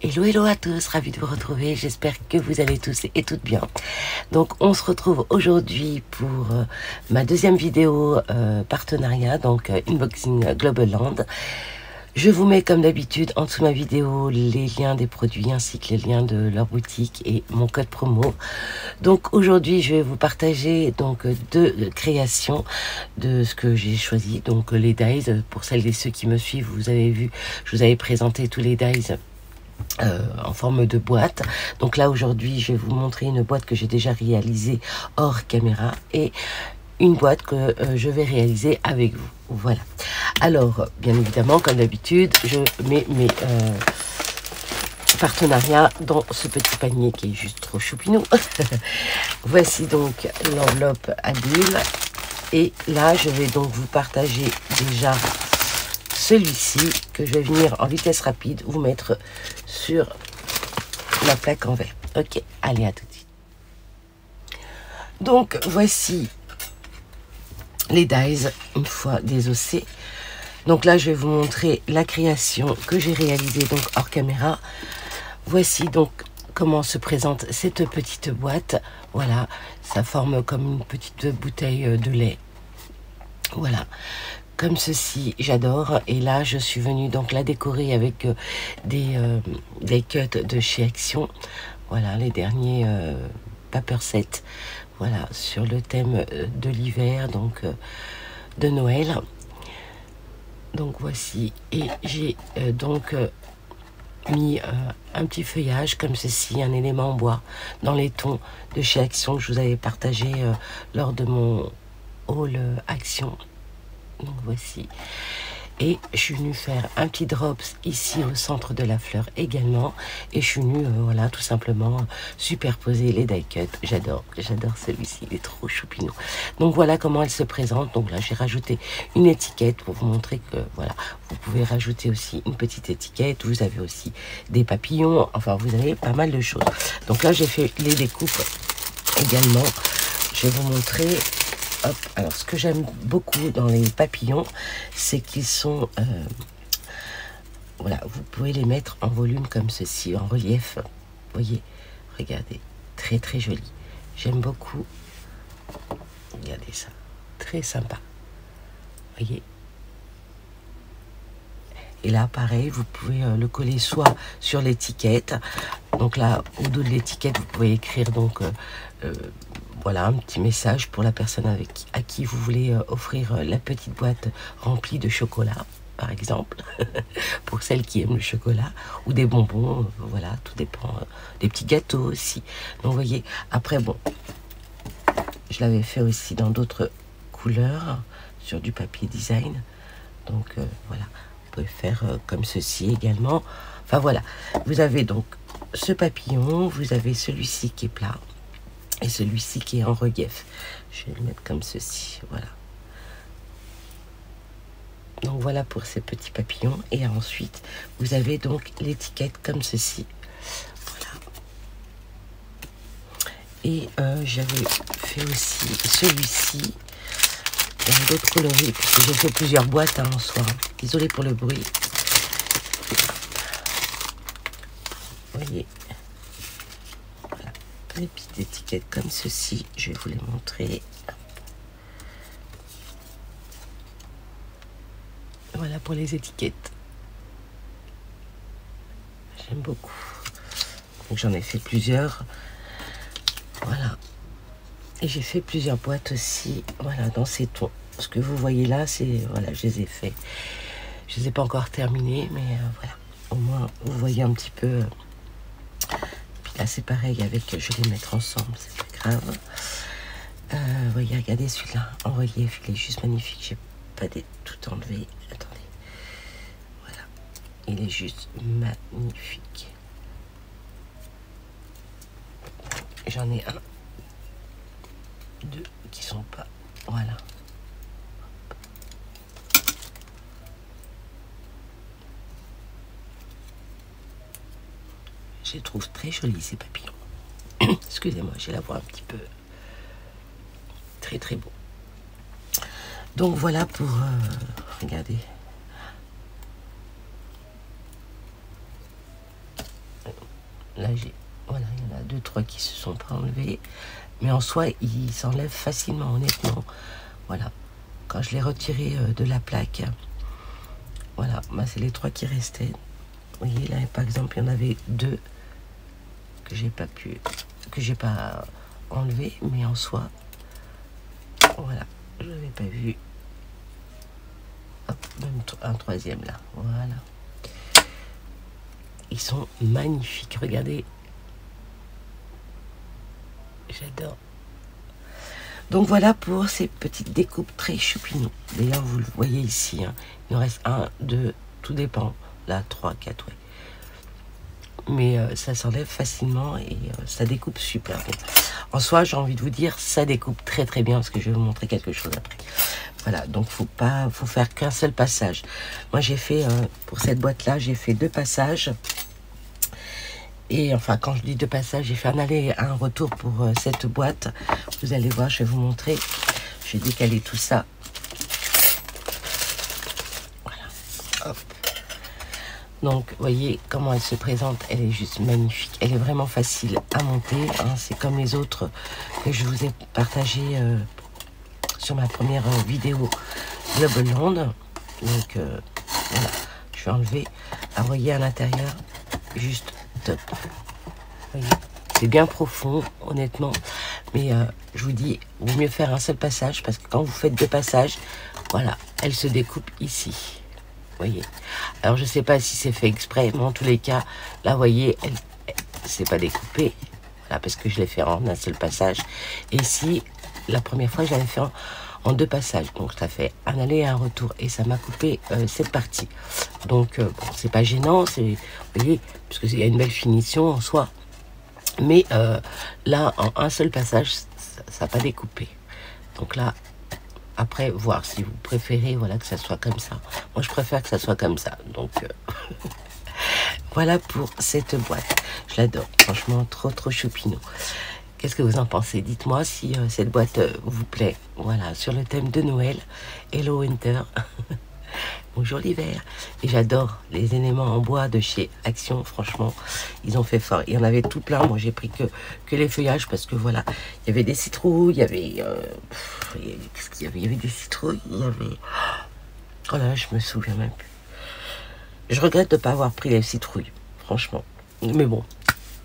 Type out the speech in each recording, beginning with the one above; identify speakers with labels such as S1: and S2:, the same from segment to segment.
S1: Hello, hello à tous, ravi de vous retrouver, j'espère que vous allez tous et toutes bien. Donc on se retrouve aujourd'hui pour ma deuxième vidéo partenariat, donc Unboxing Global Land. Je vous mets comme d'habitude en dessous de ma vidéo les liens des produits ainsi que les liens de leur boutique et mon code promo. Donc aujourd'hui je vais vous partager donc deux créations de ce que j'ai choisi, donc les dies. Pour celles et ceux qui me suivent, vous avez vu, je vous avais présenté tous les dies en forme de boîte. Donc là aujourd'hui je vais vous montrer une boîte que j'ai déjà réalisée hors caméra et une boîte que je vais réaliser avec vous. Voilà. Alors bien évidemment comme d'habitude je mets mes partenariats dans ce petit panier qui est juste trop choupinou. Voici donc l'enveloppe à bulles et là je vais donc vous partager déjà celui-ci que je vais venir en vitesse rapide vous mettre sur la plaque en verre. Ok, allez, à tout de suite. Donc voici les dies une fois désossés. Donc là je vais vous montrer la création que j'ai réalisée donc hors caméra. Voici donc comment se présente cette petite boîte. Voilà, ça forme comme une petite bouteille de lait. Voilà, comme ceci, j'adore. Et là, je suis venue donc la décorer avec des cuts de chez Action. Voilà, les derniers paper sets. Voilà, sur le thème de l'hiver, donc de Noël. Donc voici. Et j'ai donc mis un petit feuillage comme ceci, un élément en bois, dans les tons de chez Action que je vous avais partagé lors de mon haul Action. Donc voici, et je suis venue faire un petit drops ici au centre de la fleur également, et je suis venue voilà tout simplement superposer les die cuts. J'adore celui-ci, il est trop choupinou. Donc voilà comment elle se présente. Donc là j'ai rajouté une étiquette pour vous montrer que voilà, vous pouvez rajouter aussi une petite étiquette. Vous avez aussi des papillons, enfin vous avez pas mal de choses. Donc là j'ai fait les découpes également. Je vais vous montrer. Hop. Alors ce que j'aime beaucoup dans les papillons, c'est qu'ils sont voilà, vous pouvez les mettre en volume comme ceci, en relief. Vous voyez, regardez, très très joli. J'aime beaucoup. Regardez ça, très sympa. Vous voyez. Et là, pareil, vous pouvez le coller soit sur l'étiquette. Donc là, au dos de l'étiquette, vous pouvez écrire donc voilà un petit message pour la personne à qui vous voulez offrir la petite boîte remplie de chocolat, par exemple, pour celles qui aiment le chocolat, ou des bonbons, voilà, tout dépend, des petits gâteaux aussi. Donc vous voyez, après bon, je l'avais fait aussi dans d'autres couleurs, sur du papier design, donc voilà, vous pouvez faire comme ceci également. Enfin voilà, vous avez donc ce papillon, vous avez celui-ci qui est plat, et celui-ci qui est en relief. Je vais le mettre comme ceci, voilà. Donc voilà pour ces petits papillons. Et ensuite, vous avez donc l'étiquette comme ceci. Voilà. Et j'avais fait aussi celui-ci dans d'autres coloris, parce que j'ai fait plusieurs boîtes en soi. Désolée pour le bruit. Vous voyez. Les petites étiquettes comme ceci, je vais vous les montrer. Voilà pour les étiquettes. J'aime beaucoup. Donc j'en ai fait plusieurs. Voilà. Et j'ai fait plusieurs boîtes aussi. Voilà, dans ces tons. Ce que vous voyez là, c'est voilà, je les ai fait. Je les ai pas encore terminés, mais voilà. Au moins, vous voyez un petit peu. Là c'est pareil avec, je vais les mettre ensemble, c'est pas grave. Voyez, regardez celui-là en relief, il est juste magnifique. J'ai pas tout enlevé. Attendez, voilà, il est juste magnifique. J'en ai un, deux qui sont pas, voilà. Je les trouve très jolis ces papillons. Excusez-moi, j'ai la voix un petit peu très très beau. Donc voilà pour regardez. là j'ai, voilà, il y en a 2-3 qui se sont pas enlevés, mais en soi ils s'enlèvent facilement, honnêtement. Voilà, quand je l'ai retiré de la plaque, voilà, bah, c'est les 3 qui restaient. Vous voyez là, par exemple, il y en avait 2 que j'ai pas enlevé, mais en soi, voilà, je n'avais pas vu. Hop, même un 3e là, voilà. Ils sont magnifiques, regardez. J'adore. Donc voilà pour ces petites découpes très choupinou. D'ailleurs, vous le voyez ici, hein, il en reste 1, 2, tout dépend. Là, 3, 4, ouais. Mais ça s'enlève facilement et ça découpe super bien. En soi, j'ai envie de vous dire, ça découpe très très bien parce que je vais vous montrer quelque chose après. Voilà, donc faut faire qu'un seul passage. Moi, j'ai fait, pour cette boîte-là, j'ai fait 2 passages. Et enfin, quand je dis 2 passages, j'ai fait un aller et un retour pour cette boîte. Vous allez voir, je vais vous montrer. Je vais décaler tout ça. Voilà, hop. Donc, vous voyez comment elle se présente. Elle est juste magnifique. Elle est vraiment facile à monter. Hein. C'est comme les autres que je vous ai partagé sur ma première vidéo Globaland. Donc, voilà. Je vais enlever. Alors, vous voyez à l'intérieur, juste top. Vous voyez, c'est bien profond, honnêtement. Mais je vous dis, il vaut mieux faire un seul passage parce que quand vous faites 2 passages, voilà, elle se découpe ici. Voyez. Alors je sais pas si c'est fait exprès, mais en tous les cas, là, vous voyez, elle c'est pas découpé. Voilà, parce que je l'ai fait en un seul passage. Et ici, la première fois, je l'avais fait en 2 passages. Donc ça fait un aller et un retour. Et ça m'a coupé cette partie. Donc bon, c'est pas gênant, c'est, vous voyez, parce qu'il y a une belle finition en soi. Mais là, en un seul passage, ça n'a pas découpé. Donc là, après, voir si vous préférez, voilà, que ça soit comme ça. Moi, je préfère que ça soit comme ça. Donc, voilà pour cette boîte. Je l'adore. Franchement, trop, trop choupinou. Qu'est-ce que vous en pensez? Dites-moi si cette boîte vous plaît. Voilà, sur le thème de Noël. Hello Winter. Bonjour l'hiver. Et j'adore les éléments en bois de chez Action. Franchement, ils ont fait fort. Il y en avait tout plein. Moi, j'ai pris que les feuillages parce que voilà, il y avait des citrouilles, il y avait... qu'est-ce qu'il y avait? Il y avait des citrouilles, il y avait... Oh là, je me souviens même plus. Je regrette de ne pas avoir pris les citrouilles, franchement. Mais bon,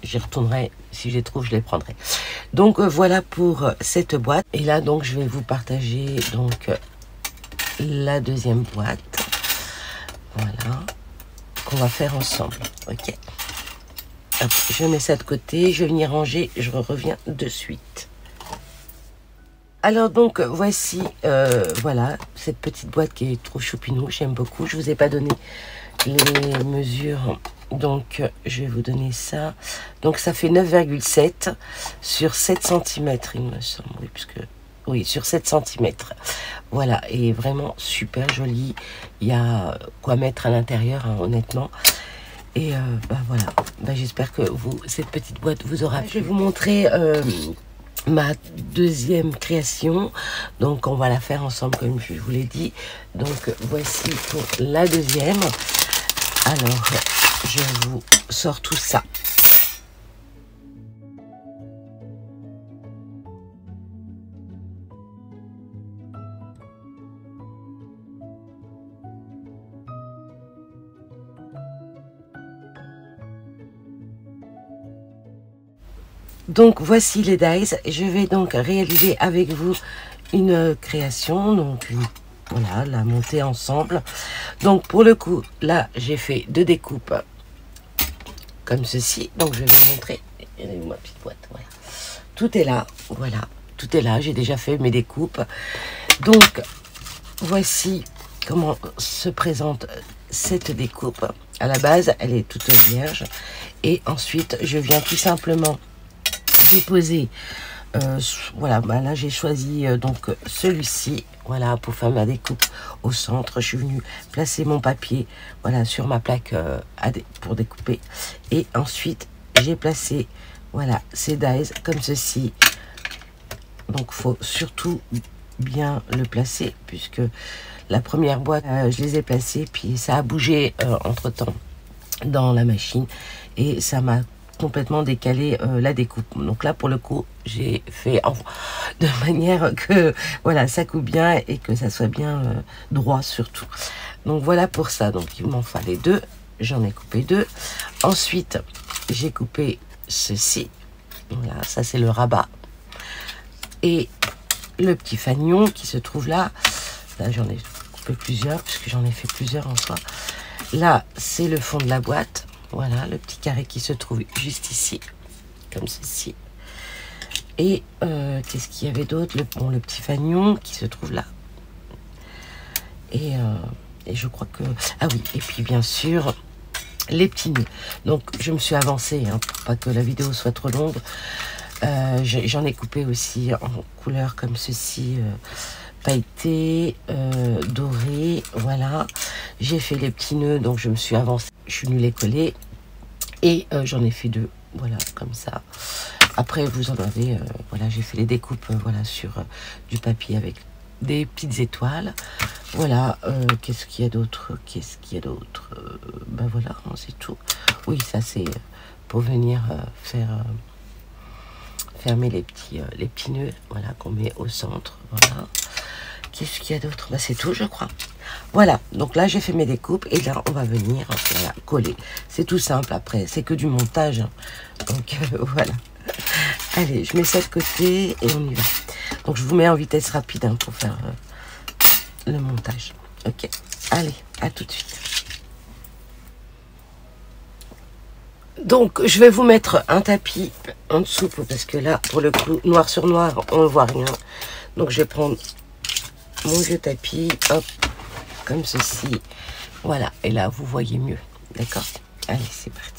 S1: j'y retournerai. Si je les trouve, je les prendrai. Donc, voilà pour cette boîte. Et là, donc, je vais vous partager donc la 2e boîte. Voilà, qu'on va faire ensemble, ok. Hop, je mets ça de côté, je vais venir ranger, je reviens de suite. Alors donc, voici, voilà, cette petite boîte qui est trop choupinou, j'aime beaucoup. Je vous ai pas donné les mesures, donc je vais vous donner ça. Donc ça fait 9,7 sur 7 cm, il me semble, oui, puisque... Oui, sur 7 cm. Voilà, et vraiment super joli. Il y a quoi mettre à l'intérieur, hein, honnêtement. Et bah voilà, bah, j'espère que cette petite boîte vous aura plu. Je vais vous montrer ma 2e création. Donc on va la faire ensemble comme je vous l'ai dit. Donc voici pour la 2e. Alors, je vous sors tout ça. Donc voici les dies. Je vais donc réaliser avec vous une création. Donc voilà, la monter ensemble. Donc pour le coup, là j'ai fait 2 découpes comme ceci. Donc je vais vous montrer. Il y a ma petite boîte. Voilà. Tout est là. Voilà, tout est là. J'ai déjà fait mes découpes. Donc voici comment se présente cette découpe. À la base, elle est toute vierge. Et ensuite, je viens tout simplement déposer, voilà, bah là j'ai choisi donc celui-ci, voilà, pour faire ma découpe au centre. Je suis venue placer mon papier, voilà, sur ma plaque pour découper. Et ensuite, j'ai placé, voilà, ces dies comme ceci. Donc, faut surtout bien le placer, puisque la première boîte, je les ai placés, puis ça a bougé entre-temps dans la machine, et ça m'a complètement décaler la découpe. Donc là, pour le coup, j'ai fait de manière que voilà, ça coupe bien et que ça soit bien droit surtout. Donc voilà pour ça. Donc il m'en fallait deux. J'en ai coupé deux. Ensuite, j'ai coupé ceci. Voilà, ça c'est le rabat. Et le petit fanion qui se trouve là. Là, j'en ai coupé plusieurs, puisque j'en ai fait plusieurs en soi. Là, c'est le fond de la boîte. Voilà, le petit carré qui se trouve juste ici, comme ceci. Et qu'est-ce qu'il y avait d'autre? Le petit fanion qui se trouve là. Et je crois que... Ah oui, et puis bien sûr, les petits nœuds. Donc, je me suis avancée, hein, pour pas que la vidéo soit trop longue. J'en ai coupé aussi en couleur comme ceci, pailleté, doré, voilà. J'ai fait les petits nœuds, donc je me suis avancée, je suis venue les coller. Et j'en ai fait deux, voilà, comme ça. Après, vous en avez, voilà, j'ai fait les découpes, voilà, sur du papier avec des petites étoiles. Voilà, qu'est-ce qu'il y a d'autre? Qu'est-ce qu'il y a d'autre? Ben voilà, hein, c'est tout. Oui, ça c'est pour venir faire fermer les petits nœuds, voilà, qu'on met au centre. Voilà. Qu'est-ce qu'il y a d'autre? Ben, c'est tout, je crois. Voilà, donc là j'ai fait mes découpes et là on va venir voilà, coller. C'est tout simple après, c'est que du montage. Hein. Donc voilà. Allez, je mets ça de côté et on y va. Donc je vous mets en vitesse rapide hein, pour faire le montage. Ok, allez, à tout de suite. Donc je vais vous mettre un tapis en dessous parce que là, pour le coup, noir sur noir, on ne voit rien. Donc je vais prendre mon vieux tapis, hop, comme ceci. Voilà, et là, vous voyez mieux. D'accord? Allez, c'est parti.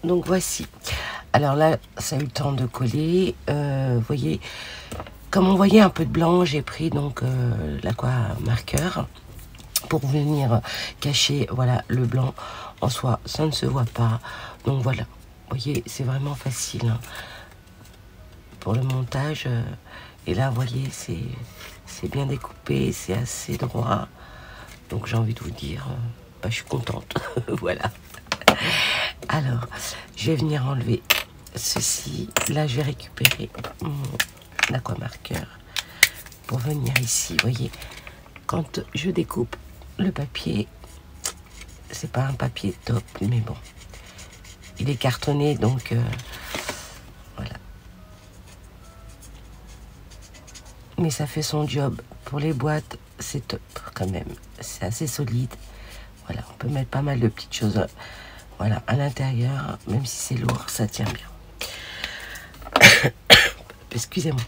S1: Donc voici. Alors là, ça a eu le temps de coller. Vous voyez, comme on voyait un peu de blanc, j'ai pris donc l'aqua marqueur pour venir cacher, voilà, le blanc. En soi, ça ne se voit pas. Donc voilà, vous voyez, c'est vraiment facile hein, pour le montage. Et là, vous voyez, c'est bien découpé, c'est assez droit. Donc j'ai envie de vous dire, bah, je suis contente. Voilà. Alors, je vais venir enlever ceci. Là, je vais récupérer mon aqua marqueur pour venir ici. Vous voyez, quand je découpe le papier, c'est pas un papier top, mais bon, il est cartonné, donc voilà. Mais ça fait son job. Pour les boîtes, c'est top quand même. C'est assez solide. Voilà, on peut mettre pas mal de petites choses. Voilà, à l'intérieur, même si c'est lourd, ça tient bien. Excusez-moi.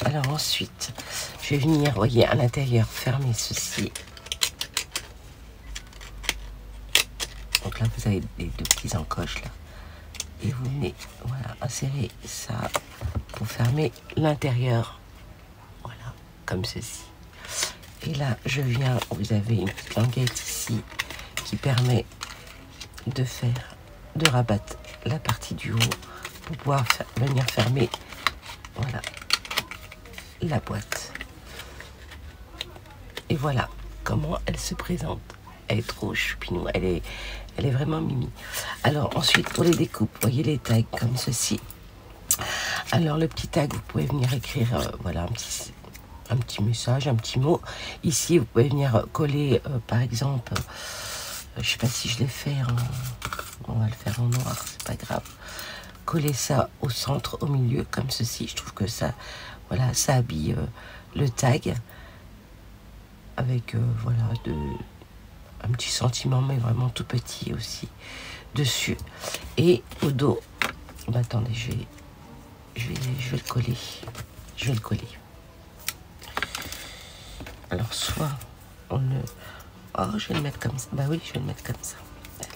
S1: Alors ensuite, je vais venir, vous voyez, à l'intérieur, fermer ceci. Donc là, vous avez les deux petits encoches là. Et vous venez, voilà, insérer ça pour fermer l'intérieur. Voilà, comme ceci. Et là, je viens, vous avez une petite languette ici qui permet de rabattre la partie du haut pour pouvoir venir fermer, voilà, la boîte. Et voilà comment elle se présente. Elle est trop choupinou, elle est vraiment mimi. Alors ensuite, pour les découpes, vous voyez les tags comme ceci. Alors le petit tag, vous pouvez venir écrire, voilà, un petit message, un petit mot. Ici, vous pouvez venir coller, par exemple, je sais pas si je l'ai fait, on va le faire en noir, c'est pas grave. Coller ça au centre, au milieu, comme ceci. Je trouve que ça, voilà, ça habille le tag avec, voilà, un petit sentiment, mais vraiment tout petit aussi dessus. Et au dos, bah, attendez, je vais le coller. Je vais le coller. Alors soit on le... Oh, je vais le mettre comme ça. Bah oui, je vais le mettre comme ça. Allez.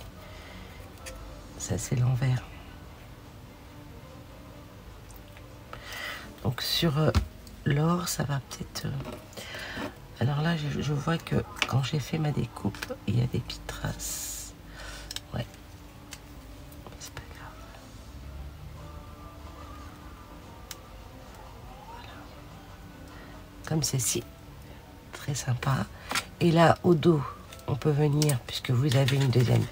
S1: Ça, c'est l'envers. Donc sur l'or, ça va peut-être... Alors là, je vois que quand j'ai fait ma découpe, il y a des petites traces. Ouais. C'est pas grave. Voilà. Comme ceci. Très sympa. Et là, au dos, on peut venir, puisque vous avez une deuxième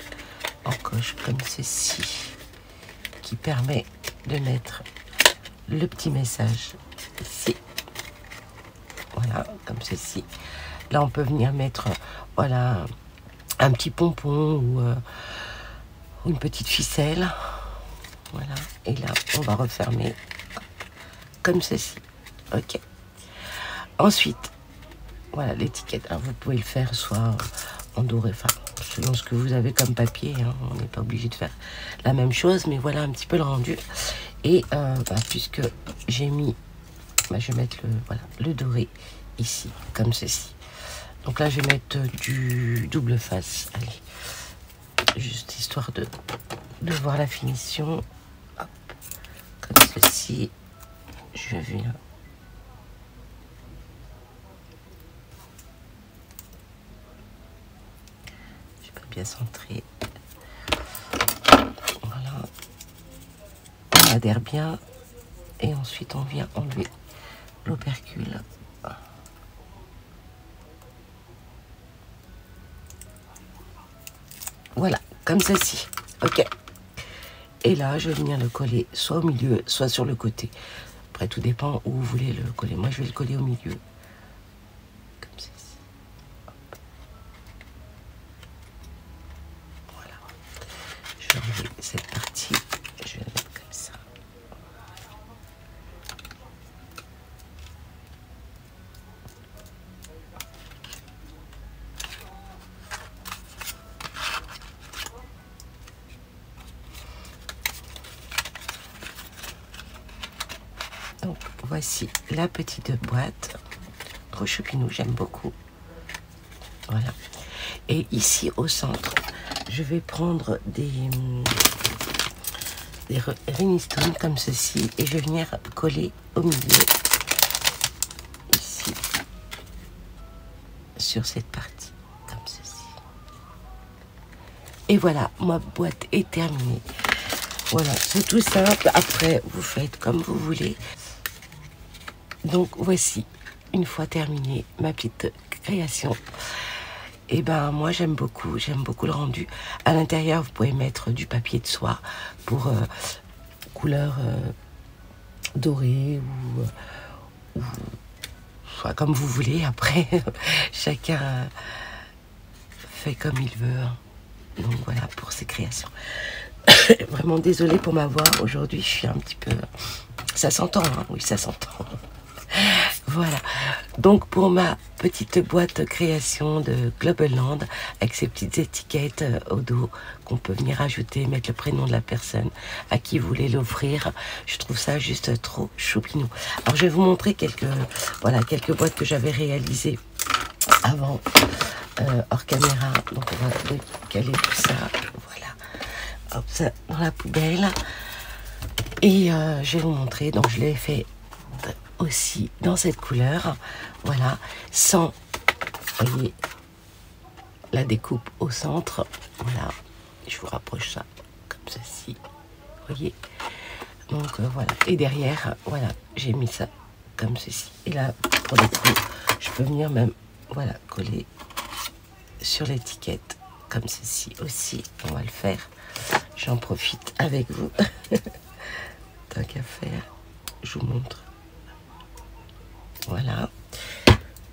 S1: encoche comme ceci, qui permet de mettre le petit message ici. Voilà, comme ceci. Là, on peut venir mettre, voilà, un petit pompon ou une petite ficelle. Voilà. Et là, on va refermer comme ceci. Ok. Ensuite, voilà l'étiquette. Vous pouvez le faire soit en doré, enfin, selon ce que vous avez comme papier. Hein. On n'est pas obligé de faire la même chose, mais voilà un petit peu le rendu. Et puisque j'ai mis, je vais mettre le doré ici, comme ceci. Donc là, je vais mettre du double face. Allez, juste histoire de voir la finition. Hop, comme ceci. Je viens. Je vais pas bien centrer. Voilà. On adhère bien. Et ensuite, on vient enlever l'opercule. Voilà, comme ceci. Ok. Et là, je vais venir le coller soit au milieu, soit sur le côté. Après, tout dépend où vous voulez le coller. Moi, je vais le coller au milieu. Comme ceci. Hop. Voilà. Je vais enlever cette partie. Je vais la mettre comme ça. Donc voici la petite boîte. Trop choupinou, j'aime beaucoup. Voilà. Et ici au centre, je vais prendre des rhinestones comme ceci et je vais venir coller au milieu ici sur cette partie comme ceci. Et voilà, ma boîte est terminée. Voilà, c'est tout simple. Après, vous faites comme vous voulez. Donc voici, une fois terminée ma petite création. Et ben moi j'aime beaucoup le rendu. À l'intérieur vous pouvez mettre du papier de soie pour couleur dorée ou soit comme vous voulez. Après chacun fait comme il veut. Donc voilà pour ces créations. Vraiment désolée pour ma voix aujourd'hui, je suis un petit peu... Ça s'entend, hein, oui ça s'entend. Voilà, donc pour ma petite boîte création de Globaland, avec ces petites étiquettes au dos qu'on peut venir ajouter, mettre le prénom de la personne à qui vous voulez l'offrir, je trouve ça juste trop choupinou. Alors je vais vous montrer quelques boîtes que j'avais réalisées avant hors caméra. Donc on va caler tout ça, voilà, hop, ça dans la poubelle. Et je vais vous montrer, donc je l'ai fait aussi dans cette couleur, voilà, sans, voyez, la découpe au centre, voilà, je vous rapproche ça comme ceci, voyez, donc voilà, et derrière, voilà, j'ai mis ça comme ceci, et là, pour le coup, je peux venir même, voilà, coller sur l'étiquette comme ceci aussi, on va le faire, j'en profite avec vous, tant qu'à faire, je vous montre. Voilà.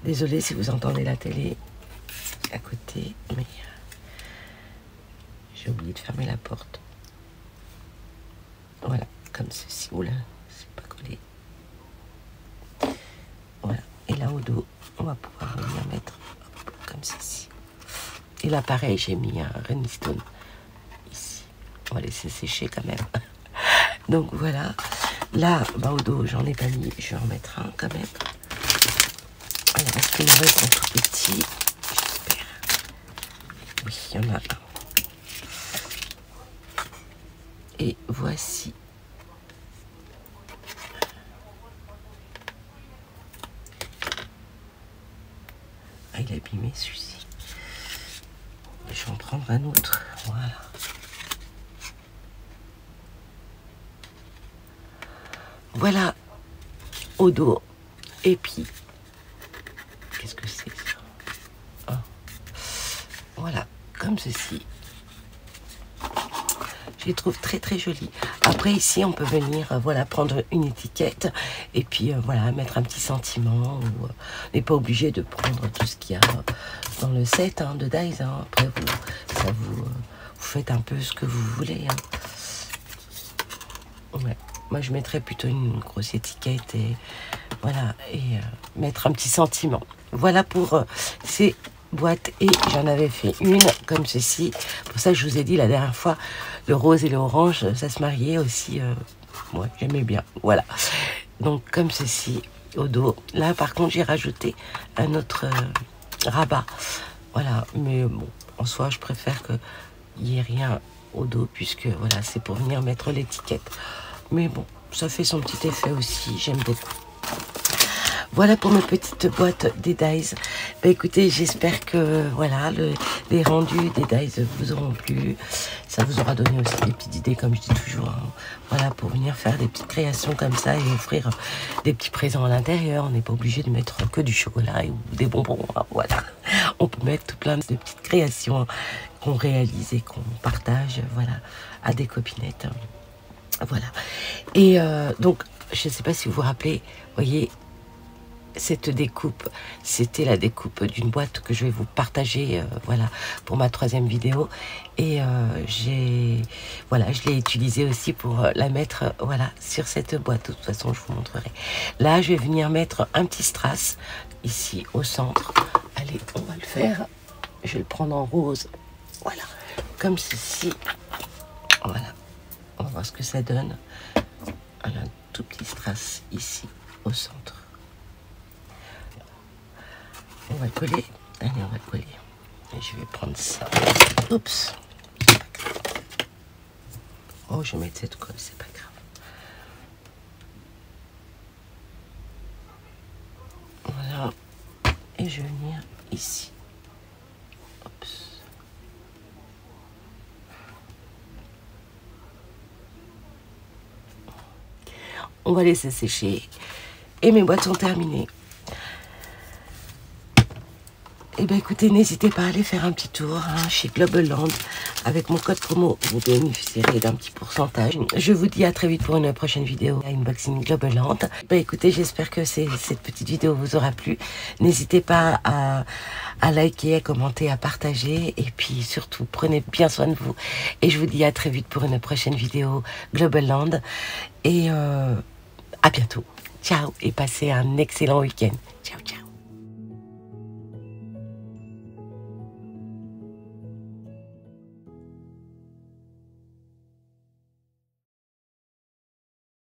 S1: Désolée si vous entendez la télé à côté, mais j'ai oublié de fermer la porte. Voilà, comme ceci. Oula, c'est pas collé. Voilà. Et là au dos, on va pouvoir venir mettre hop, comme ceci. Et là pareil, j'ai mis un rhinestone ici. On va laisser sécher quand même. Donc voilà. Là, bah, au dos, j'en ai pas mis. Je vais en mettre un quand même. Alors, est-ce qu'il me reste un tout petit? J'espère. Oui, il y en a un. Et voici. Ah, il est abîmé celui-ci. Je vais en prendre un autre. Voilà. Voilà. Au dos. Et puis, qu'est-ce que c'est ça? Ah. Voilà, comme ceci. Je les trouve très très jolies. Après ici, on peut venir voilà, prendre une étiquette et puis voilà, mettre un petit sentiment. On n'est pas obligé de prendre tout ce qu'il y a dans le set hein, de Dies. Hein. Après, vous faites un peu ce que vous voulez. Hein. Ouais. Moi, je mettrais plutôt une grosse étiquette et voilà, et mettre un petit sentiment. Voilà pour ces boîtes. Et j'en avais fait une comme ceci. Pour ça, je vous ai dit la dernière fois, le rose et l'orange, ça se mariait aussi. Moi, j'aimais bien. Voilà. Donc, comme ceci, au dos. Là, par contre, j'ai rajouté un autre rabat. Voilà. Mais bon, en soi, je préfère qu'il n'y ait rien au dos, puisque voilà, c'est pour venir mettre l'étiquette. Mais bon, ça fait son petit effet aussi. J'aime beaucoup. Voilà pour mes petites boîtes des Dies. Bah, écoutez, j'espère que voilà, les rendus des Dies vous auront plu. Ça vous aura donné aussi des petites idées, comme je dis toujours. Hein. Voilà, pour venir faire des petites créations comme ça et offrir des petits présents à l'intérieur. On n'est pas obligé de mettre que du chocolat ou des bonbons. Hein. Voilà, on peut mettre tout plein de petites créations qu'on réalise et qu'on partage, voilà, à des copinettes. Voilà. Et donc, je ne sais pas si vous vous rappelez, voyez, cette découpe, c'était la découpe d'une boîte que je vais vous partager, voilà, pour ma 3e vidéo. Et voilà, je l'ai utilisée aussi pour la mettre, voilà, sur cette boîte. De toute façon, je vous montrerai. Là, je vais venir mettre un petit strass ici au centre. Allez, on va le faire. Je vais le prendre en rose. Voilà, comme ceci. Voilà, on va voir ce que ça donne. Un tout petit strass ici au centre. On va coller. Allez, on va coller. Et je vais prendre ça. Oups. Oh, je vais mettre cette colle, c'est pas grave. Voilà. Et je vais venir ici. Oups. On va laisser sécher. Et mes boîtes sont terminées. Et bien écoutez, n'hésitez pas à aller faire un petit tour chez Global Land. Avec mon code promo, vous bénéficierez d'un petit pourcentage. Je vous dis à très vite pour une prochaine vidéo à Unboxing Global Land. Ben écoutez, j'espère que cette petite vidéo vous aura plu. N'hésitez pas à liker, à commenter, à partager. Et puis surtout, prenez bien soin de vous. Et je vous dis à très vite pour une prochaine vidéo Global Land. Et à bientôt. Ciao et passez un excellent week-end. Ciao, ciao.